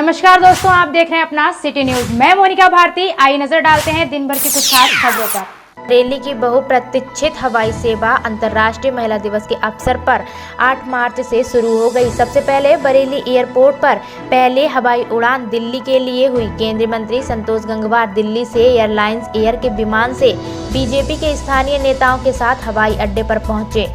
नमस्कार दोस्तों, आप देख रहे हैं अपना सिटी न्यूज। मैं मोनिका भारती। आइए नजर डालते हैं दिन भर की कुछ खास खबरों पर। बरेली की बहुप्रतीक्षित हवाई सेवा अंतर्राष्ट्रीय महिला दिवस के अवसर पर 8 मार्च से शुरू हो गई। सबसे पहले बरेली एयरपोर्ट पर पहले हवाई उड़ान दिल्ली के लिए हुई। केंद्रीय मंत्री संतोष गंगवार दिल्ली से एयरलाइंस एयर के विमान से बीजेपी के स्थानीय नेताओं के साथ हवाई अड्डे पर पहुंचे।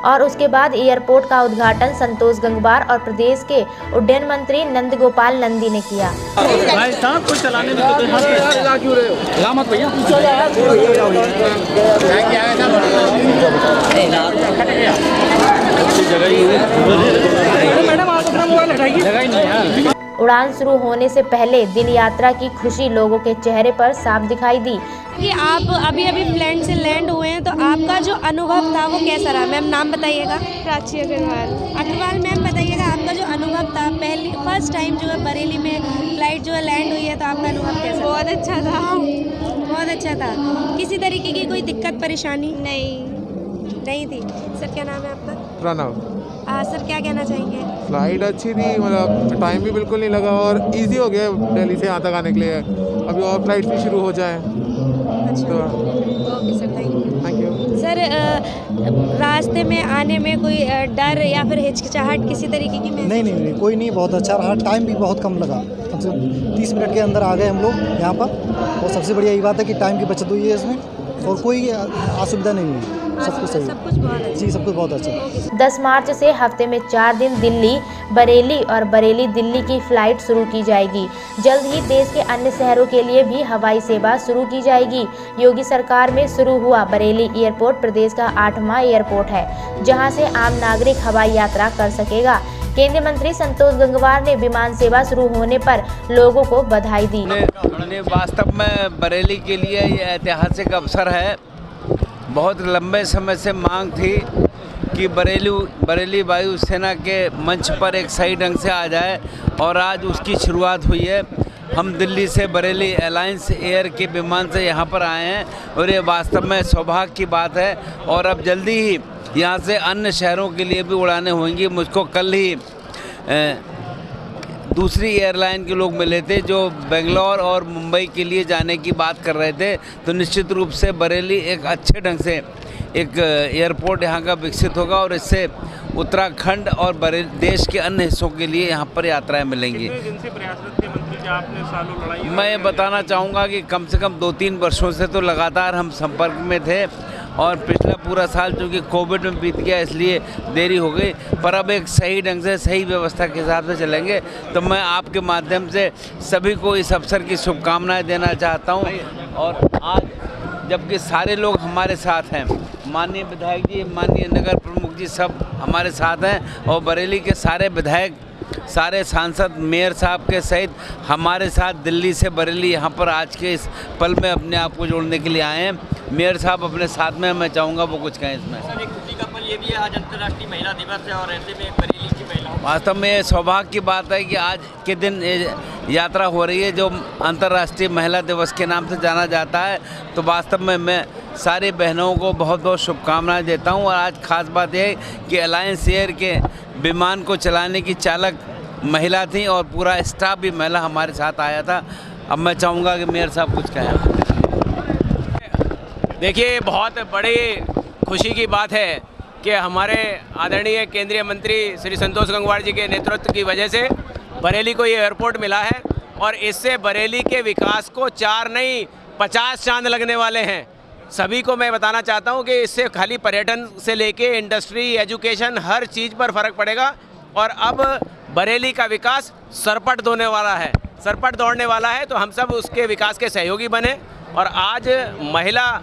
और उसके बाद एयरपोर्ट का उद्घाटन संतोष गंगवार और प्रदेश के उड्डयन मंत्री नंद गोपाल नंदी ने किया। भाई साहब कुछ चलाने में उड़ान शुरू होने से पहले दिन यात्रा की खुशी लोगों के चेहरे पर साफ दिखाई दी। कि आप अभी प्लेन से लैंड हुए हैं, तो आपका जो अनुभव था वो कैसा रहा? मैम नाम बताइएगा। प्राची अग्रवाल मैम बताइएगा, आपका जो अनुभव था फर्स्ट टाइम जो है बरेली में फ्लाइट जो है लैंड हुई है, तो आपका अनुभव कैसा? बहुत अच्छा था। बहुत अच्छा था। किसी तरीके की कोई दिक्कत परेशानी नहीं थी? सर क्या नाम है आपका? प्रणव। सर क्या कहना चाहेंगे? फ्लाइट अच्छी थी, मतलब टाइम भी बिल्कुल नहीं लगा और इजी हो गया दिल्ली से यहाँ तक आने के लिए। अभी और फ्लाइट भी शुरू हो जाए। अच्छा, okay sir, thank you. Sir रास्ते में आने में कोई डर या फिर हिचकिचाहट किसी तरीके की? नहीं, कोई नहीं, बहुत अच्छा रहा। टाइम भी बहुत कम लगा, कम से कम 30 मिनट के अंदर आ गए हम लोग यहाँ पर। और सबसे बढ़िया ये बात है कि टाइम की बचत हुई है इसमें और कोई असुविधा नहीं हुई। सब कुछ सही, सब कुछ बहुत अच्छा। जी, सब कुछ बहुत अच्छा। 10 मार्च से हफ्ते में 4 दिन दिल्ली बरेली और बरेली दिल्ली की फ्लाइट शुरू की जाएगी। जल्द ही देश के अन्य शहरों के लिए भी हवाई सेवा शुरू की जाएगी। योगी सरकार में शुरू हुआ बरेली एयरपोर्ट प्रदेश का 8वां एयरपोर्ट है, जहां से आम नागरिक हवाई यात्रा कर सकेगा। केंद्रीय मंत्री संतोष गंगवार ने विमान सेवा शुरू होने पर लोगों को बधाई दी। वास्तव में बरेली के लिए ये ऐतिहासिक अवसर है। बहुत लंबे समय से मांग थी कि बरेली वायुसेना के मंच पर एक सही ढंग से आ जाए और आज उसकी शुरुआत हुई है। हम दिल्ली से बरेली एयरलाइंस एयर के विमान से यहाँ पर आए हैं और ये वास्तव में सौभाग्य की बात है। और अब जल्दी ही यहाँ से अन्य शहरों के लिए भी उड़ानें होंगी। मुझको कल ही दूसरी एयरलाइन के लोग मिले थे जो बेंगलोर और मुंबई के लिए जाने की बात कर रहे थे। तो निश्चित रूप से बरेली एक अच्छे ढंग से एक एयरपोर्ट यहाँ का विकसित होगा और इससे उत्तराखंड और देश के अन्य हिस्सों के लिए यहाँ पर यात्राएं मिलेंगी। मैं ये बताना चाहूँगा कि कम से कम 2-3 वर्षों से तो लगातार हम संपर्क में थे और पिछला पूरा साल चूँकि कोविड में बीत गया इसलिए देरी हो गई, पर अब एक सही ढंग से सही व्यवस्था के हिसाब से चलेंगे। तो मैं आपके माध्यम से सभी को इस अवसर की शुभकामनाएं देना चाहता हूं। और आज जबकि सारे लोग हमारे साथ हैं, माननीय विधायक जी, माननीय नगर प्रमुख जी सब हमारे साथ हैं और बरेली के सारे विधायक, सारे सांसद, मेयर साहब के सहित हमारे साथ दिल्ली से बरेली यहाँ पर आज के इस पल में अपने आप को जोड़ने के लिए आए हैं। मेयर साहब अपने साथ में, मैं चाहूँगा वो कुछ कहें इसमें। सर एक खुशी का पल ये भी है, आज अंतर्राष्ट्रीय महिला दिवस है और ऐसे में बरेली की महिलाओं, वास्तव में सौभाग्य की बात है कि आज के दिन यात्रा हो रही है जो अंतर्राष्ट्रीय महिला दिवस के नाम से जाना जाता है। तो वास्तव में मैं सारी बहनों को बहुत बहुत शुभकामनाएं देता हूं। और आज खास बात यह है कि एयरलाइंस एयर के विमान को चलाने की चालक महिला थी और पूरा स्टाफ भी महिला हमारे साथ आया था। अब मैं चाहूँगा कि मेयर साहब कुछ कहें। देखिए, बहुत बड़ी खुशी की बात है कि हमारे आदरणीय केंद्रीय मंत्री श्री संतोष गंगवार जी के नेतृत्व की वजह से बरेली को ये एयरपोर्ट मिला है और इससे बरेली के विकास को 4 नहीं 50 चांद लगने वाले हैं। सभी को मैं बताना चाहता हूँ कि इससे खाली पर्यटन से लेके इंडस्ट्री, एजुकेशन, हर चीज़ पर फ़र्क पड़ेगा और अब बरेली का विकास सरपट दौड़ने वाला है। तो हम सब उसके विकास के सहयोगी बने। और आज महिला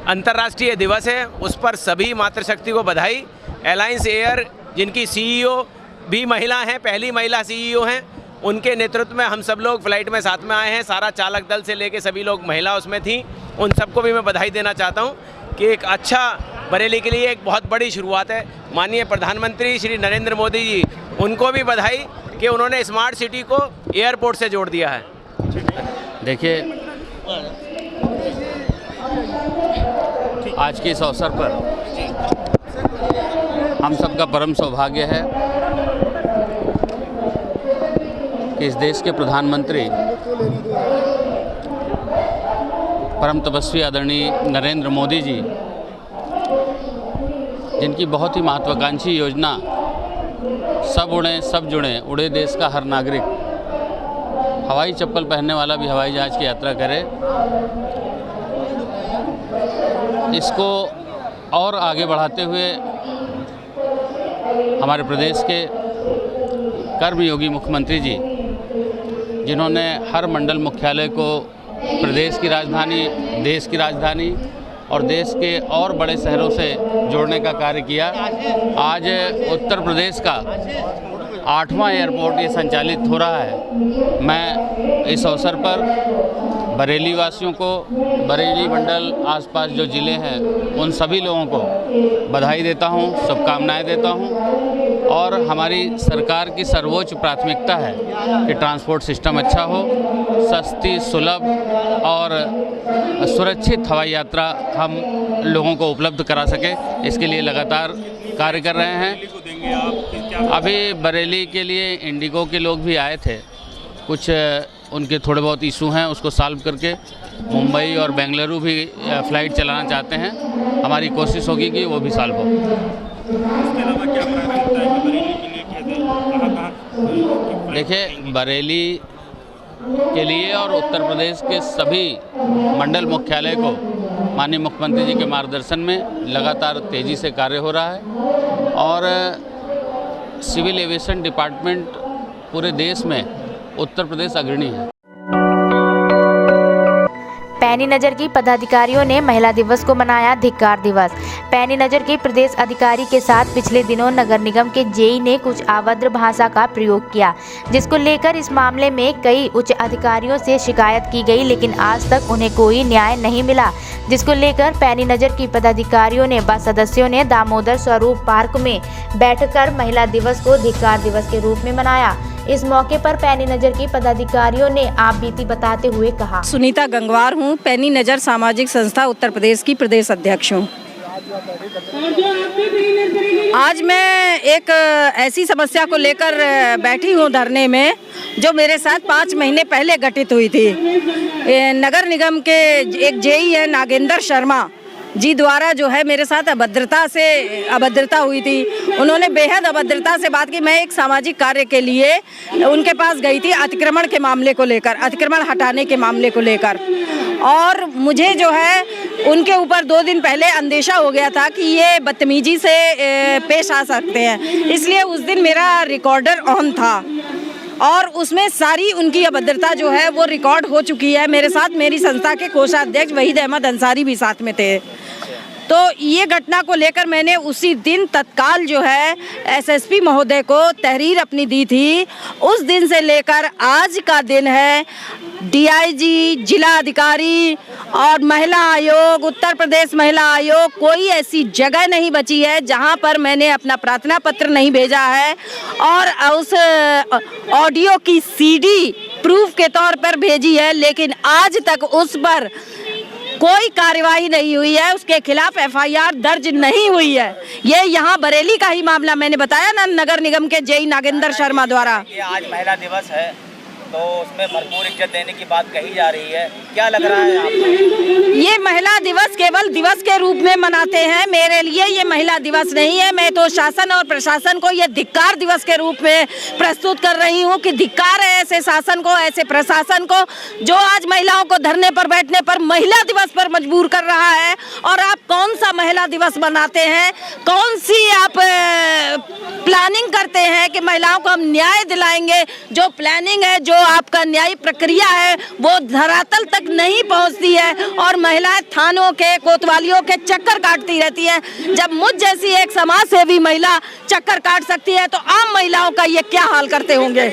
अंतर्राष्ट्रीय दिवस है, उस पर सभी मातृशक्ति को बधाई। एयरलाइंस एयर जिनकी CEO भी महिला हैं, पहली महिला CEO हैं, उनके नेतृत्व में हम सब लोग फ्लाइट में साथ में आए हैं। सारा चालक दल से लेके सभी लोग महिला उसमें थी। उन सबको भी मैं बधाई देना चाहता हूं कि एक अच्छा बरेली के लिए एक बहुत बड़ी शुरुआत है। माननीय प्रधानमंत्री श्री नरेंद्र मोदी जी, उनको भी बधाई कि उन्होंने स्मार्ट सिटी को एयरपोर्ट से जोड़ दिया है। देखिए, आज के इस अवसर पर हम सबका परम सौभाग्य है कि इस देश के प्रधानमंत्री परम तपस्वी आदरणीय नरेंद्र मोदी जी, जिनकी बहुत ही महत्वाकांक्षी योजना सब उड़ें सब जुड़ें, उड़े देश का हर नागरिक, हवाई चप्पल पहनने वाला भी हवाई जहाज़ की यात्रा करे, इसको और आगे बढ़ाते हुए हमारे प्रदेश के कर्मयोगी मुख्यमंत्री जी, जिन्होंने हर मंडल मुख्यालय को प्रदेश की राजधानी, देश की राजधानी और देश के और बड़े शहरों से जोड़ने का कार्य किया। आज उत्तर प्रदेश का 8वां एयरपोर्ट ये संचालित हो रहा है। मैं इस अवसर पर बरेली वासियों को, बरेली मंडल आसपास जो ज़िले हैं, उन सभी लोगों को बधाई देता हूं, शुभकामनाएं देता हूं। और हमारी सरकार की सर्वोच्च प्राथमिकता है कि ट्रांसपोर्ट सिस्टम अच्छा हो, सस्ती, सुलभ और सुरक्षित हवाई यात्रा हम लोगों को उपलब्ध करा सके, इसके लिए लगातार कार्य कर रहे हैं। अभी बरेली के लिए इंडिगो के लोग भी आए थे, कुछ उनके थोड़े बहुत इशू हैं, उसको सॉल्व करके मुंबई और बेंगलुरु भी फ़्लाइट चलाना चाहते हैं। हमारी कोशिश होगी कि वो भी सॉल्व हो। इसके अलावा क्या प्राथमिकता है कि बरेली के लिए कहाँ देखिए, बरेली के लिए और उत्तर प्रदेश के सभी मंडल मुख्यालय को माननीय मुख्यमंत्री जी के मार्गदर्शन में लगातार तेज़ी से कार्य हो रहा है और सिविल एविएशन डिपार्टमेंट पूरे देश में उत्तर प्रदेश अग्रणी है। पैनी नगर की पदाधिकारियों ने महिला दिवस को मनाया धिक्कार दिवस। पैनी नगर के प्रदेश अधिकारी के साथ पिछले दिनों नगर निगम के जेई ने कुछ अभद्र भाषा का प्रयोग किया, जिसको लेकर इस मामले में कई उच्च अधिकारियों से शिकायत की गई, लेकिन आज तक उन्हें कोई न्याय नहीं मिला, जिसको लेकर पैनी नगर की पदाधिकारियों ने व सदस्यों ने दामोदर स्वरूप पार्क में बैठकर महिला दिवस को धिक्कार दिवस के रूप में मनाया। इस मौके पर पैनी नगर की पदाधिकारियों ने आप बीती बताते हुए कहा। सुनीता गंगवार हूँ, पैनी नगर सामाजिक संस्था उत्तर प्रदेश की प्रदेश अध्यक्ष हूँ। आज मैं एक ऐसी समस्या को लेकर बैठी हूँ धरने में, जो मेरे साथ 5 महीने पहले घटित हुई थी। नगर निगम के एक जेई है नागेंद्र शर्मा जी द्वारा जो है मेरे साथ अभद्रता हुई थी। उन्होंने बेहद अभद्रता से बात की। मैं एक सामाजिक कार्य के लिए उनके पास गई थी, अतिक्रमण के मामले को लेकर, अतिक्रमण हटाने के मामले को लेकर, और मुझे जो है उनके ऊपर 2 दिन पहले अंदेशा हो गया था कि ये बदतमीजी से पेश आ सकते हैं, इसलिए उस दिन मेरा रिकॉर्डर ऑन था और उसमें सारी उनकी अभद्रता जो है वो रिकॉर्ड हो चुकी है। मेरे साथ मेरी संस्था के कोषाध्यक्ष वहीद अहमद अंसारी भी साथ में थे। तो ये घटना को लेकर मैंने उसी दिन तत्काल जो है एसएसपी महोदय को तहरीर अपनी दी थी। उस दिन से लेकर आज का दिन है, डीआईजी, जिला अधिकारी और महिला आयोग, उत्तर प्रदेश महिला आयोग, कोई ऐसी जगह नहीं बची है जहां पर मैंने अपना प्रार्थना पत्र नहीं भेजा है और उस ऑडियो की सीडी प्रूफ के तौर पर भेजी है, लेकिन आज तक उस पर कोई कार्रवाई नहीं हुई है, उसके खिलाफ एफआईआर दर्ज नहीं हुई है। ये यहाँ बरेली का ही मामला मैंने बताया ना, नगर निगम के जेई नागेंद्र शर्मा द्वारा। ये आज महिला दिवस है तो उसमें भरपूर इज्जत देने की बात कही जा रही है, क्या लग रहा है आपको? ये महिला दिवस केवल दिवस के रूप में मनाते हैं, मेरे लिए ये महिला दिवस नहीं है। मैं तो शासन और प्रशासन को ये धिक्कार दिवस के रूप में प्रस्तुत कर रही हूँ कि धिक्कार है ऐसे शासन को, ऐसे प्रशासन को, जो आज महिलाओं को धरने पर बैठने पर महिला दिवस पर मजबूर कर रहा है। और आप कौन सा महिला दिवस मनाते हैं, कौन सी आप प्लानिंग करते हैं कि महिलाओं को हम न्याय दिलाएंगे, जो प्लानिंग है, जो आपका न्यायिक प्रक्रिया है, वो धरातल तक नहीं पहुंचती है और महिलाएं थानों के, कोतवालियों के चक्कर काटती रहती है। जब मुझ जैसी एक समाज सेवी महिला चक्कर काट सकती है तो आम महिलाओं का ये क्या हाल करते होंगे।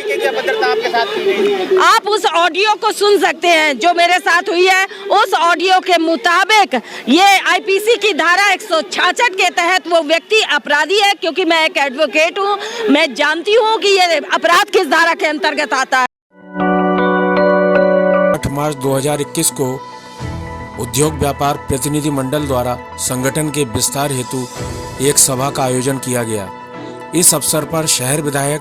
आप उस ऑडियो को सुन सकते हैं जो मेरे साथ हुई है। उस ऑडियो के मुताबिक ये आईपीसी की धारा 166 के तहत वो व्यक्ति अपराधी है, क्योंकि मैं एक एडवोकेट हूँ, मैं जानती हूँ कि ये अपराध किस धारा के अंतर्गत आता है। 8 मार्च 2021 को उद्योग व्यापार प्रतिनिधि मंडल द्वारा संगठन के विस्तार हेतु एक सभा का आयोजन किया गया। इस अवसर पर शहर विधायक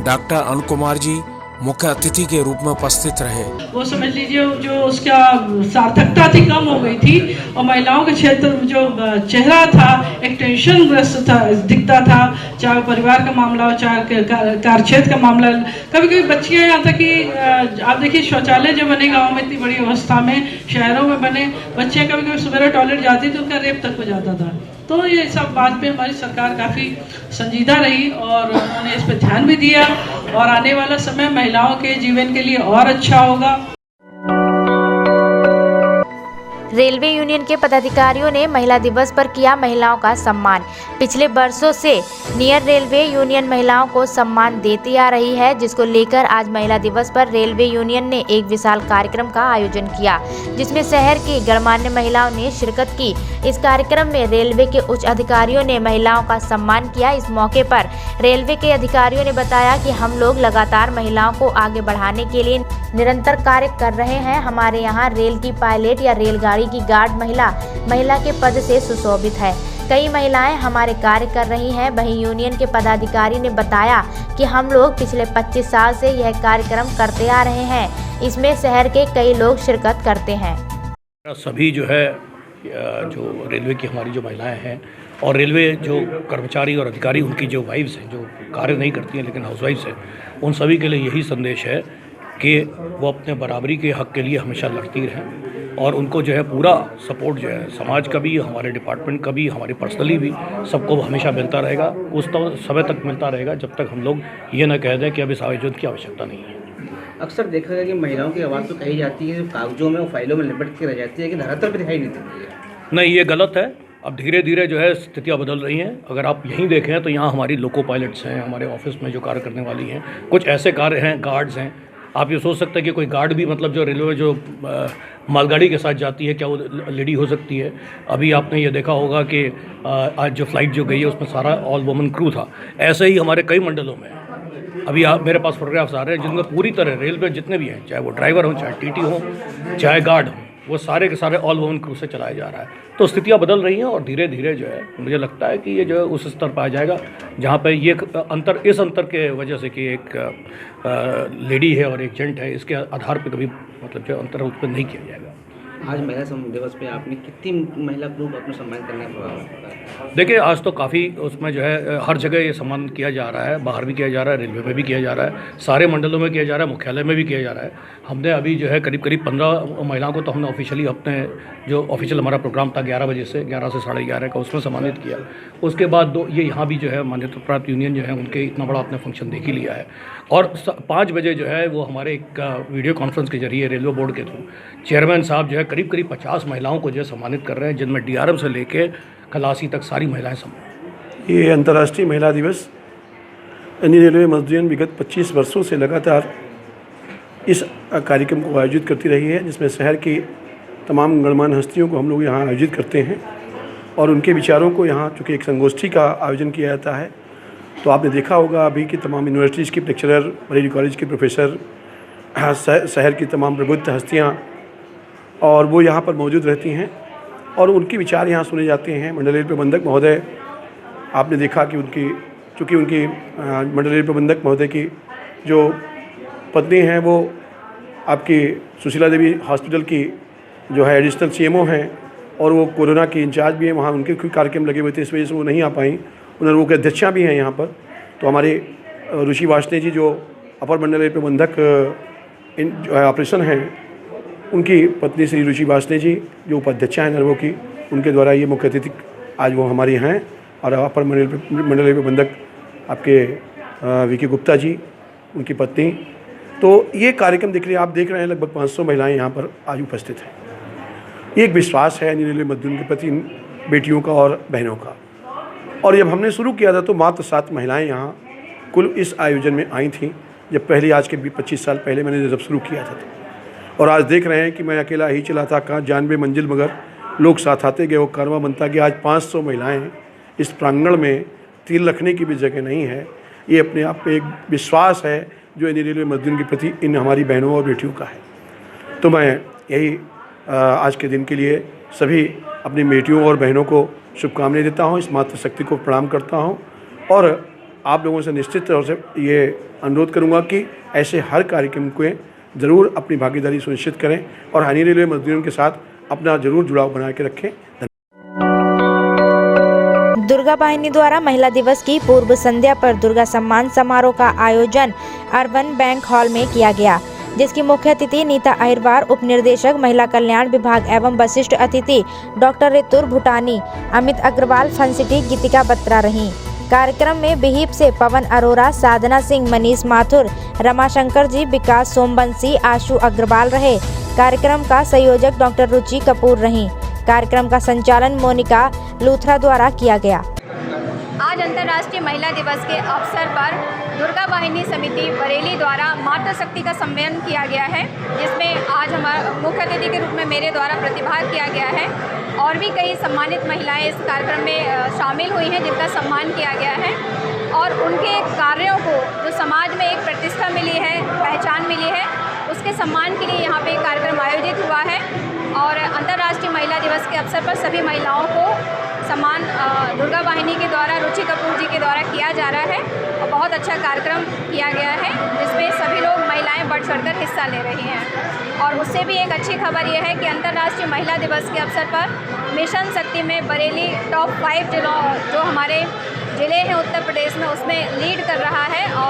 डॉक्टर अरुण कुमार जी मुख्य अतिथि के रूप में उपस्थित रहे। वो समझ लीजिए जो उसका सार्थकता थी कम हो गई थी और महिलाओं के क्षेत्र में जो चेहरा था एक टेंशन ग्रस्त था, दिखता था, चाहे परिवार का मामला हो, चाहे कार्य क्षेत्र का मामला। कभी कभी बच्चियां यहाँ तक कि आप देखिए शौचालय जो बने गाँव में इतनी बड़ी अवस्था में, शहरों में बने, बच्चियाँ कभी कभी सुबह टॉयलेट जाती थी तो उनका रेप तक हो जाता था। तो ये सब बात पे हमारी सरकार काफ़ी संजीदा रही और उन्होंने इस पर ध्यान भी दिया और आने वाला समय महिलाओं के जीवन के लिए और अच्छा होगा। रेलवे यूनियन के पदाधिकारियों ने महिला दिवस पर किया महिलाओं का सम्मान। पिछले वर्षों से नियर रेलवे यूनियन महिलाओं को सम्मान देती आ रही है, जिसको लेकर आज महिला दिवस पर रेलवे यूनियन ने एक विशाल कार्यक्रम का आयोजन किया, जिसमें शहर की गणमान्य महिलाओं ने शिरकत की। इस कार्यक्रम में रेलवे के उच्च अधिकारियों ने महिलाओं का सम्मान किया। इस मौके पर रेलवे के अधिकारियों ने बताया कि हम लोग लगातार महिलाओं को आगे बढ़ाने के लिए निरंतर कार्य कर रहे हैं। हमारे यहाँ रेल की पायलट या रेलगाड़ी की गार्ड महिला के पद से सुशोभित है। कई महिलाएं हमारे कार्य कर रही हैं। वहीं यूनियन के पदाधिकारी ने बताया कि हम लोग पिछले 25 साल से यह कार्यक्रम करते आ रहे हैं। इसमें शहर के कई लोग शिरकत करते हैं। सभी जो है जो रेलवे की हमारी जो महिलाएं हैं और रेलवे जो कर्मचारी और अधिकारी, उनकी जो वाइफ्स हैं जो कार्य नहीं करती हैं लेकिन हाउसवाइफ्स हैं, उन सभी के लिए यही संदेश है कि वो अपने बराबरी के हक़ के लिए हमेशा लड़ती रहें और उनको जो है पूरा सपोर्ट जो है समाज का भी, हमारे डिपार्टमेंट का भी, हमारे पर्सनली भी, सबको हमेशा मिलता रहेगा। उस समय तक मिलता रहेगा जब तक हम लोग ये ना कह दें कि अब इस आयोजन की आवश्यकता नहीं है। अक्सर देखा गया कि महिलाओं की आवाज़ तो कही जाती है, कागजों में, फाइलों में लिपट के रह जाती है कि धरातल पर दिखाई नहीं देती है। नहीं, ये गलत है। अब धीरे धीरे जो है स्थितियाँ बदल रही हैं। अगर आप यहीं देखें तो यहाँ हमारी लोको पायलट्स हैं, हमारे ऑफिस में जो कार्य करने वाली हैं, कुछ ऐसे कार्य हैं, गार्ड्स हैं। आप ये सोच सकते हैं कि कोई गार्ड भी मतलब जो रेलवे जो मालगाड़ी के साथ जाती है, क्या वो लेडी हो सकती है? अभी आपने ये देखा होगा कि आज जो फ्लाइट जो गई है उसमें सारा ऑल वुमन क्रू था। ऐसे ही हमारे कई मंडलों में अभी आप मेरे पास फोटोग्राफ्स आ रहे हैं जिनमें पूरी तरह रेलवे जितने भी हैं, चाहे वो ड्राइवर हों, चाहे टीटी हों, चाहे गार्ड हों, वो सारे के सारे ऑल वुमन क्रू से चलाया जा रहा है। तो स्थितियाँ बदल रही हैं और धीरे धीरे जो है मुझे लगता है कि ये जो है उस स्तर पर आ जाएगा जहाँ पे ये अंतर, इस अंतर के वजह से कि एक लेडी है और एक जेंट है, इसके आधार पे कभी मतलब जो अंतर उस पर नहीं किया जाएगा। आज महिला दिवस पे आपने कितनी महिला ग्रुप अपना सम्मान करने का? देखिए, आज तो काफ़ी उसमें जो है हर जगह ये सम्मान किया जा रहा है, बाहर भी किया जा रहा है, रेलवे में भी किया जा रहा है, सारे मंडलों में किया जा रहा है, मुख्यालय में भी किया जा रहा है। हमने अभी जो है करीब 15 महिलाओं को तो हमने ऑफिशियली अपने जो ऑफिशियल हमारा प्रोग्राम था 11 बजे से 11 से 11:30 का, उसमें सम्मानित किया। उसके बाद ये यहाँ भी जो है मान्यता प्राप्त यूनियन जो है उनके इतना बड़ा अपने फंक्शन देख ही लिया है। और 5 बजे जो है वो हमारे एक वीडियो कॉन्फ्रेंस के जरिए रेलवे बोर्ड के थ्रू चेयरमैन साहब जो है करीब 50 महिलाओं को जो है सम्मानित कर रहे हैं, जिनमें DRM से लेके खलासी तक सारी महिलाएं सम्मानित। ये अंतर्राष्ट्रीय महिला दिवस इंडियन रेलवे मजदूर विगत 25 वर्षों से लगातार इस कार्यक्रम को आयोजित करती रही है, जिसमें शहर की तमाम गणमान्य हस्तियों को हम लोग यहाँ आयोजित करते हैं और उनके विचारों को यहाँ चूँकि एक संगोष्ठी का आयोजन किया जाता है, तो आपने देखा होगा अभी कि तमाम यूनिवर्सिटीज़ के लेक्चरर, बरेली कॉलेज के प्रोफेसर, शहर की तमाम प्रबुद्ध हस्तियाँ और वो यहाँ पर मौजूद रहती हैं और उनके विचार यहाँ सुने जाते हैं। मंडल रेल प्रबंधक महोदय, आपने देखा कि चूँकि उनकी मंडल रेल प्रबंधक महोदय की जो पत्नी हैं वो आपकी सुशीला देवी हॉस्पिटल की जो है एडिशनल CMO हैं और वो कोरोना की इंचार्ज भी हैं। वहाँ उनके कोई कार्यक्रम लगे हुए थे, इस वजह से वो नहीं आ पाई। उन्होंने वो अध्यक्षा भी हैं यहाँ पर। तो हमारे ऋषि वार्ष्णेय जी जो अपर मंडल रेल प्रबंधक जो है ऑपरेशन हैं, उनकी पत्नी श्री ऋषि वार्ष्णेय जी जो उपाध्यक्षा हैं नर्वो की, उनके द्वारा ये मुख्य अतिथि आज वो हमारे यहाँ हैं। और अपर मंडल रेल प्रबंधक आपके वीके गुप्ता जी, उनकी पत्नी। तो ये कार्यक्रम देख रहे आप देख रहे हैं, लगभग 500 महिलाएं यहाँ पर आज उपस्थित हैं। ये एक विश्वास है इन रेलवे मजदूरों के प्रति, इन बेटियों का और बहनों का। और जब हमने शुरू किया था तो मात्र 7 महिलाएं यहाँ कुल इस आयोजन में आई थीं, जब पहले आज के 25 साल पहले मैंने जब शुरू किया था। और आज देख रहे हैं कि मैं अकेला ही चला था, कहाँ 92 मंजिल, मगर लोग साथ आते गए, वो कारवां बनता कि आज 500 महिलाएं इस प्रांगण में तिल रखने की भी जगह नहीं है। ये अपने आप में एक विश्वास है जो इन रेलवे मजदूरों के प्रति इन हमारी बहनों और बेटियों का है। तो मैं यही आज के दिन के लिए सभी अपनी बेटियों और बहनों को शुभकामनाएं देता हूँ, इस मातृशक्ति को प्रणाम करता हूँ और आप लोगों से निश्चित तौर से ये अनुरोध करूँगा कि ऐसे हर कार्यक्रम को ज़रूर अपनी भागीदारी सुनिश्चित करें और हनी रेलवे मजदूरों के साथ अपना ज़रूर जुड़ाव बना के रखें। दुर्गा वाहिनी द्वारा महिला दिवस की पूर्व संध्या पर दुर्गा सम्मान समारोह का आयोजन अर्बन बैंक हॉल में किया गया, जिसकी मुख्य अतिथि नीता अहिरवार, उप निर्देशक महिला कल्याण विभाग एवं वरिष्ठ अतिथि डॉक्टर ऋतुर भूटानी, अमित अग्रवाल, फन सिटी गीतिका बत्रा रहीं। कार्यक्रम में विहिप से पवन अरोरा, साधना सिंह, मनीष माथुर, रमाशंकर जी, विकास सोमवंशी, आशु अग्रवाल रहे। कार्यक्रम का संयोजक डॉक्टर रुचि कपूर रहीं। कार्यक्रम का संचालन मोनिका लूथरा द्वारा किया गया। आज अंतर्राष्ट्रीय महिला दिवस के अवसर पर दुर्गा वाहिनी समिति बरेली द्वारा मातृशक्ति का सम्मेलन किया गया है, जिसमें आज हमारा मुख्य अतिथि के रूप में मेरे द्वारा प्रतिभाग किया गया है और भी कई सम्मानित महिलाएं इस कार्यक्रम में शामिल हुई हैं, जिनका सम्मान किया गया है और उनके कार्यों को जो समाज में एक प्रतिष्ठा मिली है, पहचान मिली है, उसके सम्मान के लिए यहाँ पे एक कार्यक्रम आयोजित हुआ है। और अंतर्राष्ट्रीय महिला दिवस के अवसर पर सभी महिलाओं को सम्मान दुर्गा वाहिनी के द्वारा, रुचि कपूर जी के द्वारा किया जा रहा है और बहुत अच्छा कार्यक्रम किया गया है, जिसमें सभी लोग महिलाएं बढ़ चढ़कर हिस्सा ले रही हैं। और उससे भी एक अच्छी खबर यह है कि अंतर्राष्ट्रीय महिला दिवस के अवसर पर मिशन शक्ति में बरेली टॉप 5 जिलों जो हमारे ज़िले हैं उत्तर प्रदेश में, उसमें लीड कर रहा है। और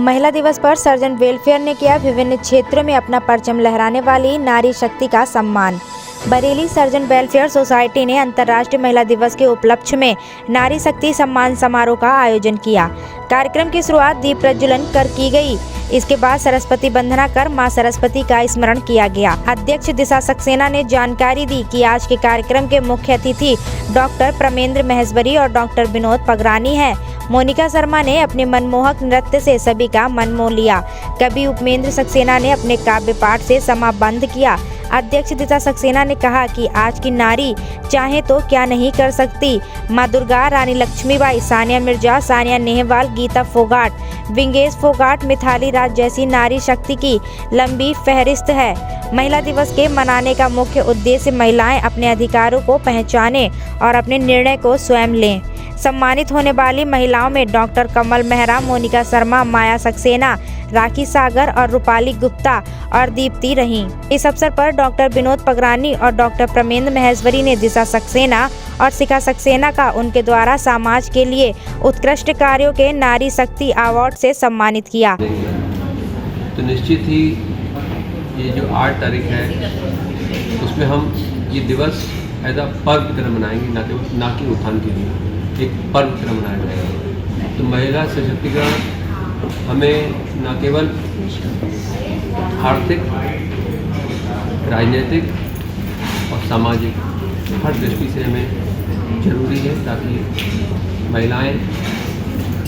महिला दिवस पर सर्जन वेलफेयर ने किया विभिन्न क्षेत्रों में अपना परचम लहराने वाली नारी शक्ति का सम्मान। बरेली सर्जन वेलफेयर सोसाइटी ने अंतर्राष्ट्रीय महिला दिवस के उपलक्ष्य में नारी शक्ति सम्मान समारोह का आयोजन किया। कार्यक्रम की शुरुआत दीप प्रज्वलन कर की गई। इसके बाद सरस्वती वंदना कर मां सरस्वती का स्मरण किया गया। अध्यक्ष दिशा सक्सेना ने जानकारी दी कि आज के कार्यक्रम के मुख्य अतिथि डॉक्टर प्रमेंद्र महेश्वरी और डॉक्टर विनोद पगरानी हैं। मोनिका शर्मा ने अपने मनमोहक नृत्य से सभी का मन मोह लिया। कवि उपमेंद्र सक्सेना ने अपने काव्य पाठ से समाबंध किया। अध्यक्ष दिशा सक्सेना ने कहा कि आज की नारी चाहे तो क्या नहीं कर सकती। माँ दुर्गा, रानी लक्ष्मीबाई, सानिया मिर्जा, सानिया नेहवाल, गीता फोगाट, विंगेश फोगाट, मिथाली राज जैसी नारी शक्ति की लंबी फहरिस्त है। महिला दिवस के मनाने का मुख्य उद्देश्य महिलाएं अपने अधिकारों को पहचानें और अपने निर्णय को स्वयं लें। सम्मानित होने वाली महिलाओं में डॉक्टर कमल मेहरा, मोनिका शर्मा, माया सक्सेना, राखी सागर और रूपाली गुप्ता और दीप्ति रहीं। इस अवसर पर डॉक्टर विनोद पगरानी और डॉक्टर प्रमेंद्र महेश्वरी ने दिशा सक्सेना और शिखा सक्सेना का उनके द्वारा समाज के लिए उत्कृष्ट कार्यों के नारी शक्ति अवार्ड से सम्मानित किया। तो निश्चित ही ये जो 8 तारीख है उसमें हम ये दिवस एज अ पर्व की तरह मनाएंगे, ना कि उत्थान के लिए एक पर्व की तरह मनाया जाएगा। तो महिला सशक्तिकरण हमें न केवल आर्थिक, राजनीतिक और सामाजिक हर दृष्टि से हमें जरूरी है, ताकि महिलाएं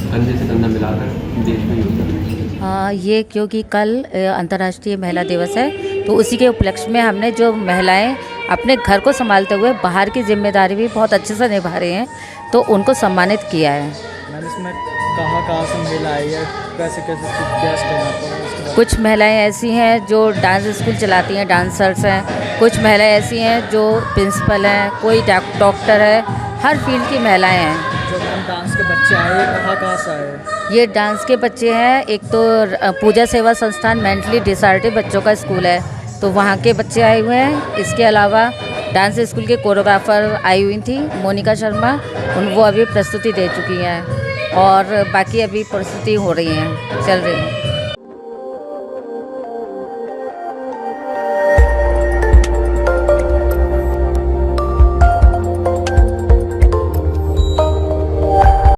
कंधे से कंधा मिलाकर देश में योगदान दें। ये क्योंकि कल अंतर्राष्ट्रीय महिला दिवस है, तो उसी के उपलक्ष्य में हमने जो महिलाएं अपने घर को संभालते हुए बाहर की जिम्मेदारी भी बहुत अच्छे से निभा रही हैं, तो उनको सम्मानित किया है। मैम इसमें कहाँ से महिला आई है, कैसे कुछ महिलाएं ऐसी हैं जो डांस स्कूल चलाती हैं, डांसर्स हैं। कुछ महिलाएं ऐसी हैं जो प्रिंसिपल हैं, कोई डॉक्टर है। हर फील्ड की महिलाएं हैं। जो डांस के बच्चे आए कहाँ से आए? ये डांस के बच्चे हैं, एक तो पूजा सेवा संस्थान मेंटली डिसऑर्डर्ड बच्चों का स्कूल है, तो वहाँ के बच्चे आए हुए हैं। इसके अलावा डांस स्कूल के कोरियोग्राफर आई हुई थी मोनिका शर्मा, वो अभी प्रस्तुति दे चुकी हैं और बाकी अभी प्रस्तुति हो रही हैं, चल रही हैं।